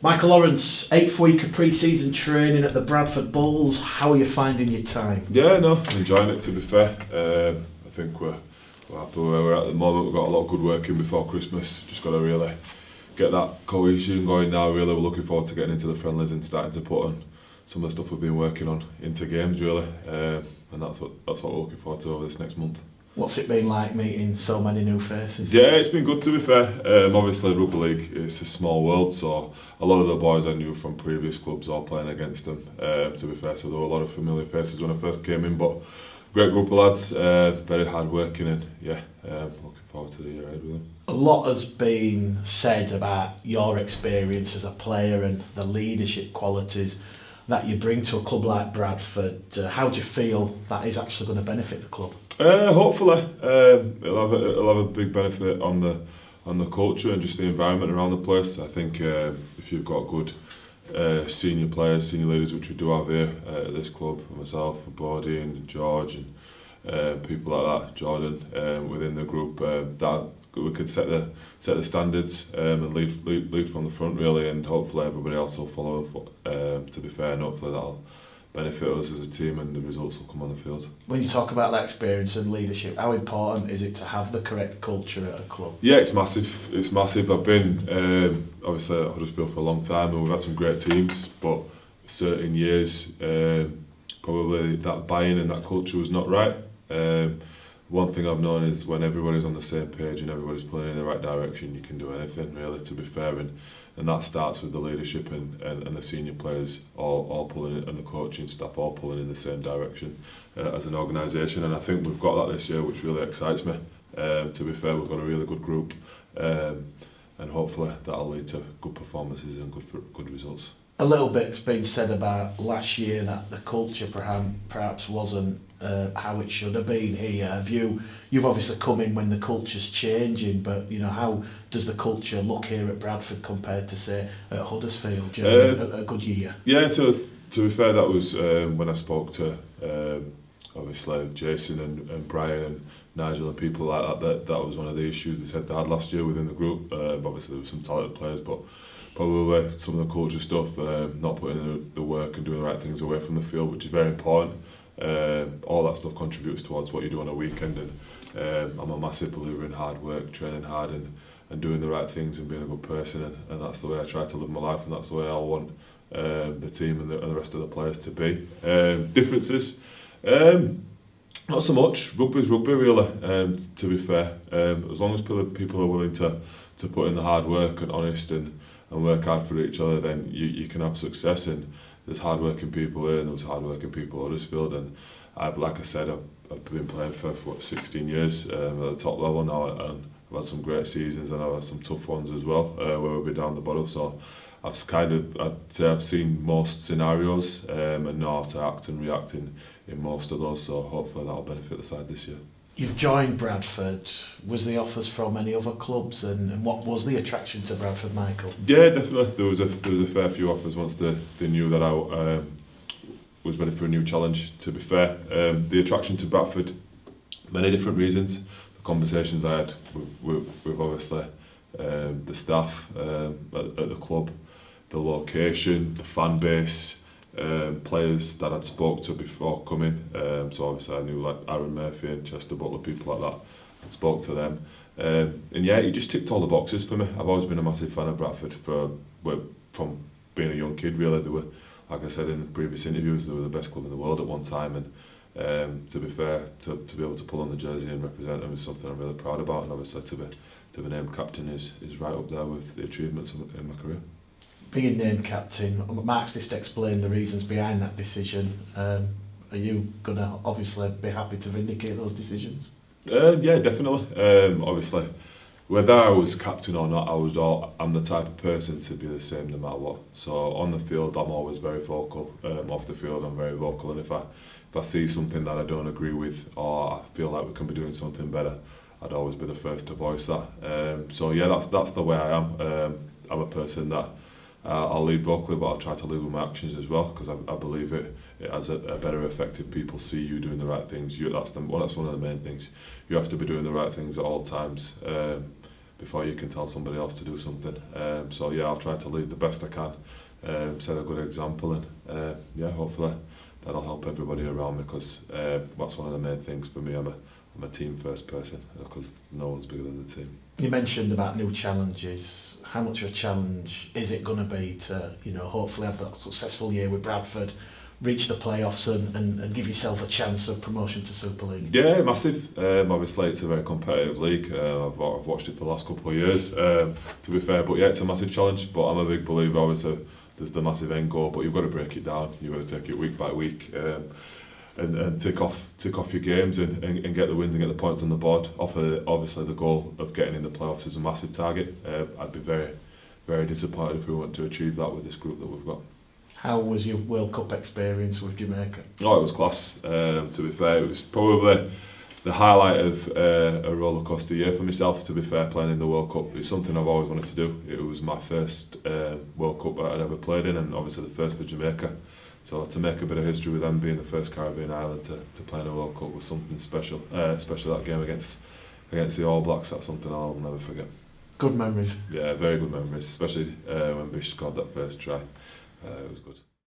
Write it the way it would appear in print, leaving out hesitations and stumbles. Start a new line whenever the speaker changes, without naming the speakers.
Michael Lawrence, 8th week of pre-season training at the Bradford Bulls. How are you finding your time?
Yeah, no, I'm enjoying it, to be fair. I think we're happy where we're at the moment. We've got a lot of good work in before Christmas. Just got to really get that cohesion going now. Really, we're looking forward to getting into the friendlies and starting to put on some of the stuff we've been working on into games, really. And that's what we're looking forward to over this next month.
What's it been like meeting so many new faces?
Yeah, it's been good, to be fair. Obviously, rugby league, it's a small world, so a lot of the boys I knew from previous clubs all playing against them, to be fair. So there were a lot of familiar faces when I first came in, but great group of lads, very hard working, and yeah, looking forward to the year ahead with them.
A lot has been said about your experience as a player and the leadership qualities that you bring to a club like Bradford. How do you feel that is actually going to benefit the club?
Hopefully, it'll have a big benefit on the culture and just the environment around the place. I think if you've got good senior players, senior leaders, which we do have here at this club, myself, Bodie and George and people like that, Jordan, within the group, that we could set the standards and lead from the front, really, and hopefully everybody else will follow. To be fair, and hopefully that'll benefit us as a team and the results will come on the field.
When you talk about that experience and leadership, how important is it to have the correct culture at a club?
Yeah, it's massive. It's massive. I've been obviously at Huddersfield for a long time, and we've had some great teams, but certain years probably that buy-in and that culture was not right. One thing I've known is when everybody's on the same page and everybody's pulling in the right direction, you can do anything, really, to be fair. And that starts with the leadership and the senior players all pulling in, and the coaching staff all pulling in the same direction as an organisation. And I think we've got that this year, which really excites me. To be fair, we've got a really good group, and hopefully that'll lead to good performances and good results.
A little bit's been said about last year that the culture perhaps wasn't how it should have been here. You've obviously come in when the culture's changing, but how does the culture look here at Bradford compared to, say, at Huddersfield during a good year?
Yeah, to be fair, that was when I spoke to obviously Jason and Brian and Nigel and people like that was one of the issues they said they had last year within the group. Obviously there were some talented players, but probably some of the culture stuff, not putting in the work and doing the right things away from the field, which is very important. All that stuff contributes towards what you do on a weekend, and I'm a massive believer in hard work, training hard and doing the right things and being a good person, and that's the way I try to live my life, and that's the way I want the team and the rest of the players to be. Differences, not so much. Rugby's rugby, really, to be fair. As long as people are willing to put in the hard work and honest and work hard for each other, then you can have success. And there's hard-working people here and there's hard-working people at Huddersfield, and like I said, I've been playing for 16 years at the top level now, and I've had some great seasons and I've had some tough ones as well, where we'll be down the bottom. So I'd say I've seen most scenarios and know how to act and react in most of those, so hopefully that'll benefit the side this year.
You've joined Bradford. Was the offers from any other clubs, and what was the attraction to Bradford, Michael?
Yeah, definitely. There was a fair few offers once they knew that I was ready for a new challenge, to be fair. The attraction to Bradford, many different reasons. The conversations I had with obviously the staff at the club, the location, the fan base, players that I'd spoke to before coming. So obviously I knew like Aaron Murphy and Chester Butler, people like that. I spoke to them, and yeah, it just ticked all the boxes for me. I've always been a massive fan of Bradford from being a young kid. Really, they were, like I said in the previous interviews, they were the best club in the world at one time. And to be fair, to be able to pull on the jersey and represent them is something I'm really proud about. And obviously to be named captain is right up there with the achievements in my career.
Being named captain, Mark's just explained the reasons behind that decision. Are you going to obviously be happy to vindicate those decisions?
Yeah, definitely. Obviously, whether I was captain or not, I'm the type of person to be the same no matter what. So on the field, I'm always very vocal. Off the field, I'm very vocal. And if I see something that I don't agree with, or I feel like we can be doing something better, I'd always be the first to voice that. So yeah, that's the way I am. I'm a person that I'll lead vocally, but I'll try to lead with my actions as well, because I believe it has a better effect if people see you doing the right things. That's one of the main things. You have to be doing the right things at all times, before you can tell somebody else to do something. So yeah, I'll try to lead the best I can, set a good example, and yeah, hopefully that'll help everybody around me, because that's one of the main things for me. I'm a team first person, because no one's bigger than the team.
You mentioned about new challenges. How much of a challenge is it going to be to, hopefully have that successful year with Bradford, reach the playoffs and give yourself a chance of promotion to Super League?
Yeah, massive. Obviously, it's a very competitive league. I've watched it for the last couple of years, to be fair. But yeah, it's a massive challenge. But I'm a big believer, obviously, there's the massive end goal, but you've got to break it down. You've got to take it week by week, and tick off your games and get the wins and get the points on the board. Obviously, the goal of getting in the playoffs is a massive target. I'd be very, very disappointed if we weren't to achieve that with this group that we've got.
How was your World Cup experience with Jamaica?
Oh, it was class. To be fair, it was probably the highlight of a rollercoaster year for myself. To be fair, playing in the World Cup, it's something I've always wanted to do. It was my first World Cup that I'd ever played in, and obviously the first for Jamaica. So to make a bit of history with them being the first Caribbean island to play in a World Cup was something special. Especially that game against the All Blacks. That's something I'll never forget.
Good memories.
Yeah, very good memories, especially when Bish scored that first try. It was good.